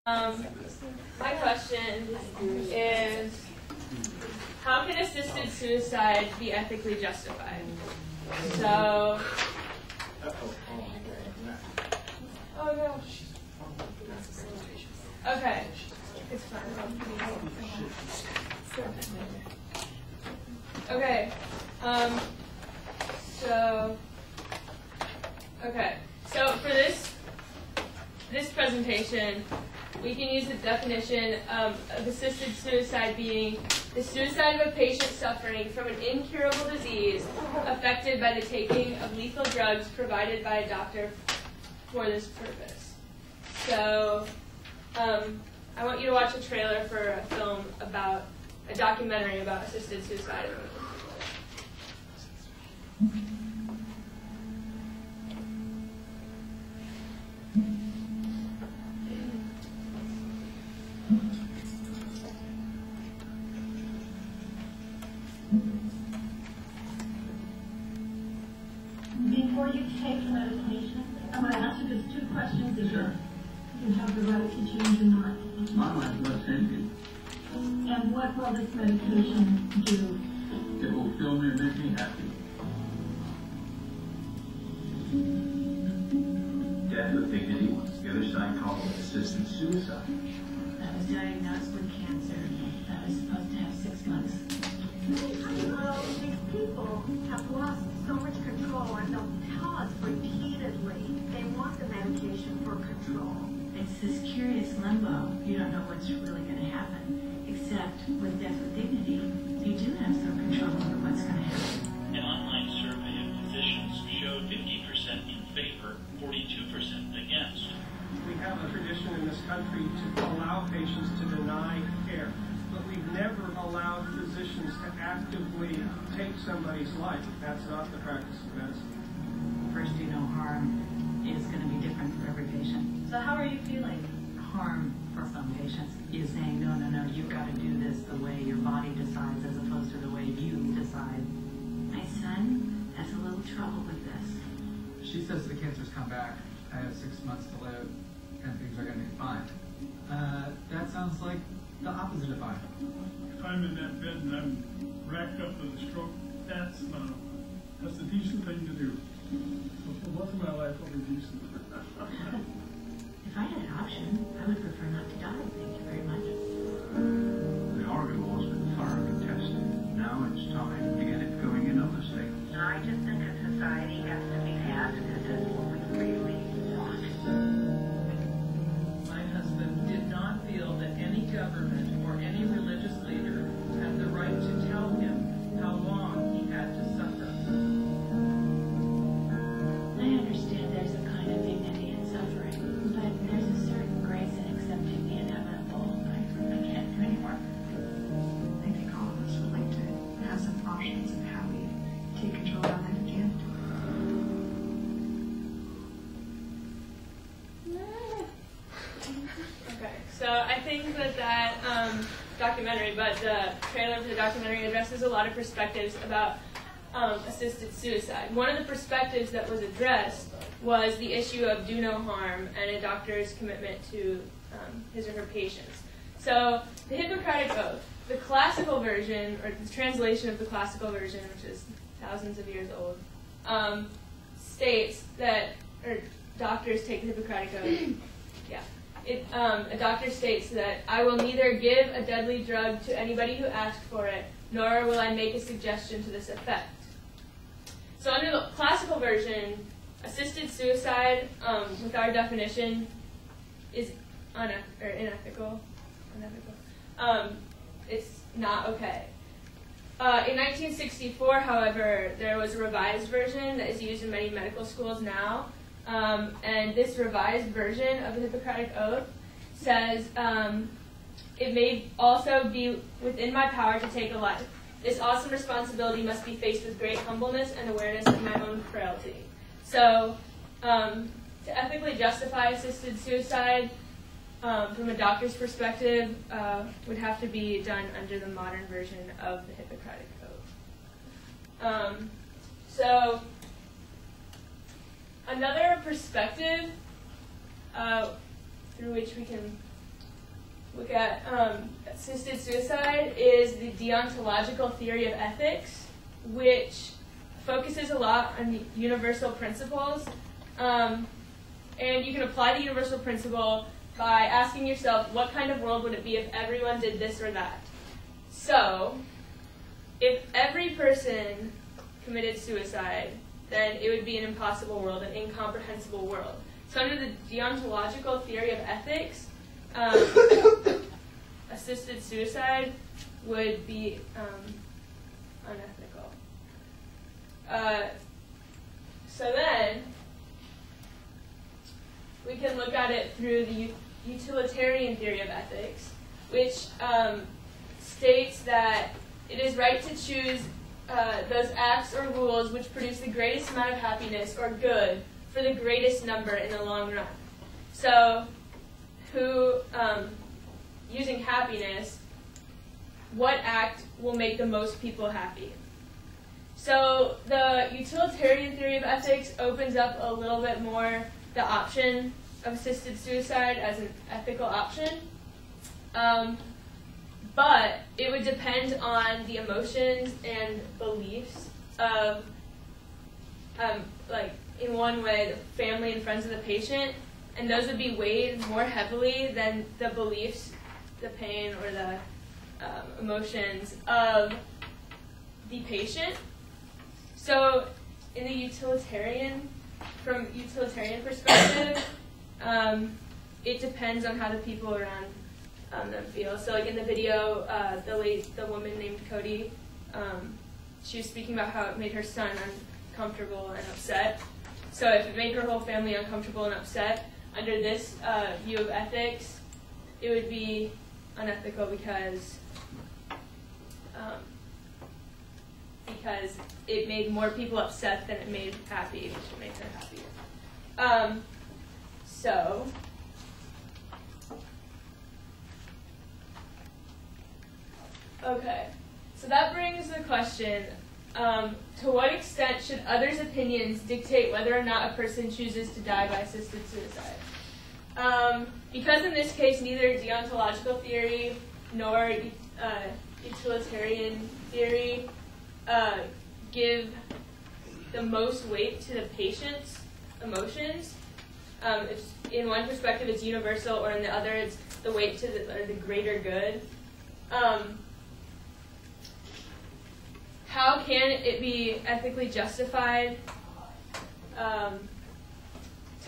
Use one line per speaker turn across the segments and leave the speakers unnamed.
My question is, how can assisted suicide be ethically justified? So, oh no. Okay, it's fine. Okay, so for this presentation, we can use the definition of assisted suicide being the suicide of a patient suffering from an incurable disease affected by the taking of lethal drugs provided by a doctor for this purpose. So I want you to watch a trailer for a film about a documentary about assisted suicide.
Before you take medication, I'm going to ask you just two questions.
Sure.
You have the right to change your mind.
My mind's not changing.
And what will this medication do?
It will fill me and make me happy. Death with dignity. The other side calls it assisted suicide.
I was diagnosed with cancer. I was supposed to have 6 months.
Well, these people have lost so much control, and they'll tell us repeatedly they want the medication for control.
It's this curious limbo. You don't know what's really going to happen. Except with Death with Dignity, you do have some control over what's going to happen.
An online survey of physicians showed 50% in favor, 42% against.
We have a tradition in this country to allow patients to deny care, but we've never allowed physicians to actively take somebody's life. That's not the practice of medicine.
First, do no harm is going to be different for every patient.
So how are you feeling?
Harm for some patients is saying, no, you've got to do this the way your body decides as opposed to the way you decide. My son has a little trouble with this.
She says the cancer's come back. I have 6 months to live, and things are going to be fine. That sounds like the opposite of fine.
If I'm in that bed and I'm racked up with a stroke, that's a decent thing to do. So for most of my life, I'll be decent.
If I had an option, I would prefer not to die. Thank you very much.
The organ wall's been thoroughly tested. Now it's time to get it going in other states.
I just think a society has to be asked, is this what we really want?
My husband did not feel that any government or any religious leader had the right to tell him how long he had to suffer.
I understand there's a kind of dignity in suffering, but there's a certain grace in accepting the inevitable. I can't do anymore.
I think all of us would like to have some options of how we take control of our life again.
Okay, so I think that documentary, but the trailer for the documentary addresses a lot of perspectives about assisted suicide. One of the perspectives that was addressed was the issue of do no harm and a doctor's commitment to his or her patients. So the Hippocratic Oath, the classical version, or the translation of the classical version, which is thousands of years old, states that, or doctors take the Hippocratic Oath. Yeah. A doctor states that I will neither give a deadly drug to anybody who asks for it, nor will I make a suggestion to this effect. So under the classical version, assisted suicide, with our definition, is unethical. It's not okay. In 1964, however, there was a revised version that is used in many medical schools now. And this revised version of the Hippocratic Oath says, it may also be within my power to take a life. This awesome responsibility must be faced with great humbleness and awareness of my own frailty. So, to ethically justify assisted suicide, from a doctor's perspective, would have to be done under the modern version of the Hippocratic Oath. So, another perspective through which we can look at assisted suicide is the deontological theory of ethics, which focuses a lot on the universal principles. And you can apply the universal principle by asking yourself, what kind of world would it be if everyone did this or that? So, if every person committed suicide, then it would be an impossible world, an incomprehensible world. So under the deontological theory of ethics, assisted suicide would be unethical. So then, we can look at it through the utilitarian theory of ethics, which states that it is right to choose those acts or rules which produce the greatest amount of happiness or good for the greatest number in the long run. So, using happiness, what act will make the most people happy? So, the utilitarian theory of ethics opens up a little bit more the option of assisted suicide as an ethical option. But it would depend on the emotions and beliefs of, like, in one way, the family and friends of the patient, and those would be weighed more heavily than the beliefs, the pain, or the emotions of the patient. So, in the from utilitarian perspective, it depends on how the people around them feel. So, like in the video, the woman named Cody, she was speaking about how it made her son uncomfortable and upset. So, if it made her whole family uncomfortable and upset, under this view of ethics, it would be unethical because it made more people upset than it made happy, which would make her happier. Okay, so that brings the question, to what extent should others' opinions dictate whether or not a person chooses to die by assisted suicide? Because in this case, neither deontological theory nor utilitarian theory give the most weight to the patient's emotions. In one perspective, it's universal, or in the other, it's the weight to the greater good. How can it be ethically justified to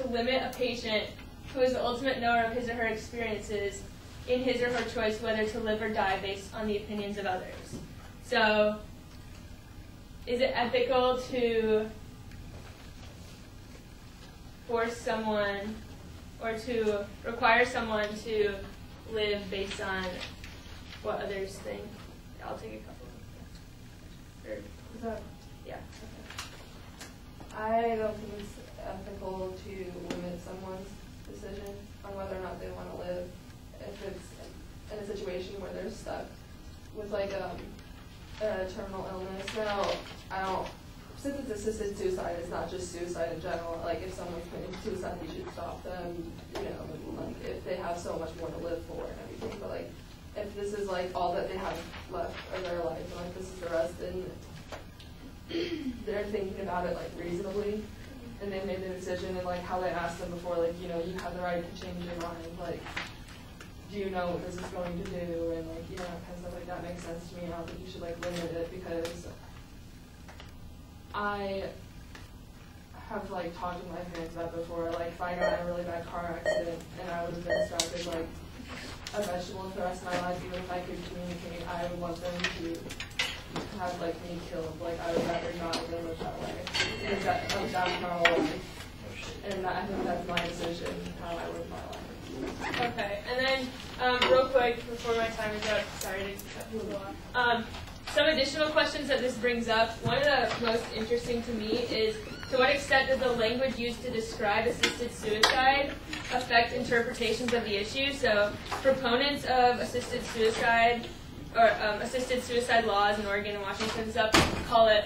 limit a patient who is the ultimate knower of his or her experiences in his or her choice whether to live or die based on the opinions of others? So, is it ethical to force someone or to require someone to live based on what others think? I'll take a couple. Yeah.
Okay. I don't think it's ethical to limit someone's decision on whether or not they want to live if it's in a situation where they're stuck with like a terminal illness. Now, since it's assisted suicide, it's not just suicide in general. Like if someone's committing suicide, we should stop them. Like if they have so much more to live for and everything. But like if this is like all that they have left of their life, and like this is the rest, then they're thinking about it like reasonably, and they made the decision. And like how they asked them before, like you have the right to change your mind. Like, do you know what this is going to do? And like kind of stuff like that makes sense to me. I don't think you should like limit it, because I have like talked to my parents about before. Like if I got in a really bad car accident and I would have been stuck as like a vegetable for the rest of my life, even if I could communicate, I would want them to have like me killed. Like I would rather not live that way, because that's my whole life, and I think that's my decision how I live my life.
Okay, and then real quick before my time is up, sorry to cut people off. Some additional questions that this brings up. One of the most interesting to me is, to what extent does the language used to describe assisted suicide affect interpretations of the issue? So proponents of assisted suicide or assisted suicide laws in Oregon and Washington and stuff call it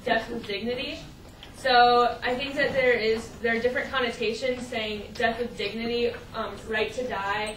death with dignity. So I think that there are different connotations saying death with dignity, right to die,